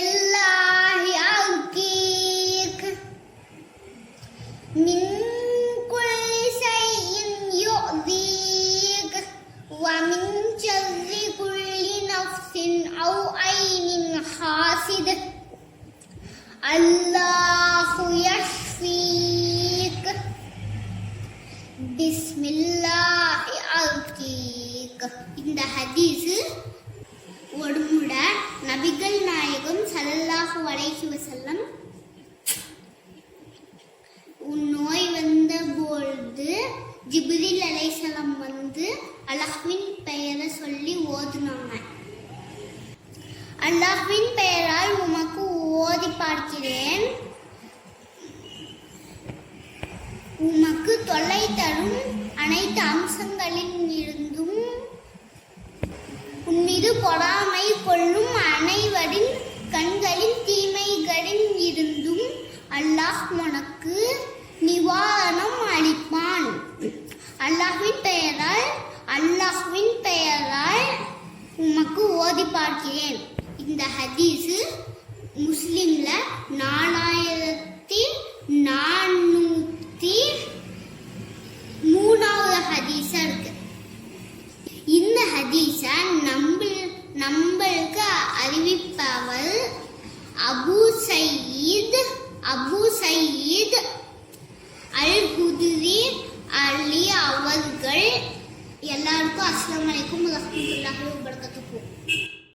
الله أرقيك من كل شيء يؤذيك ومن شر كل نفس أو عين حاسد الله يشفيك بسم الله أرقيك. இந்த ஹதீஸ் ஒருமுட நபிகள் நாயகம் ஸல்லல்லாஹு அலைஹி வஸல்லம் நோய் வந்த பொழுது ஜிப்ரீல் அலைஹிஸ்ஸலாம் வந்து அல்லாஹ்வின் பெயரை சொல்லி ஓதுனாங்க. அல்லாஹ்வின் பெயரால் உமக்கு ஓதி பார்க்கிறேன், உமக்கு தொல்லை தரும் அனைத்து அம்சங்களில் இருந்தும் உன்மீது பொறாமை கொள்ளும் அனைவரின் கண்களின் தீமைகளில் இருந்தும் அல்லாஹ் உனக்கு நிவாரணம் அளிப்பான். அல்லாஹ்வின் பெயரால் உமக்கு ஓதி பார்க்கிறேன். இந்த ஹதீஸ் முஸ்லிம்ல 4403 ஹதீஸா இருக்கு. இந்த ஹதீஸ நம்மளுக்கு அறிவிப்பவர் அபு சயீத் அல்-குத்ரி அலி அவர்கள். எல்லாருக்கும் அஸ்ஸலாமு அலைக்கும் வரஹ்மத்துல்லாஹி வபரகாத்துஹு.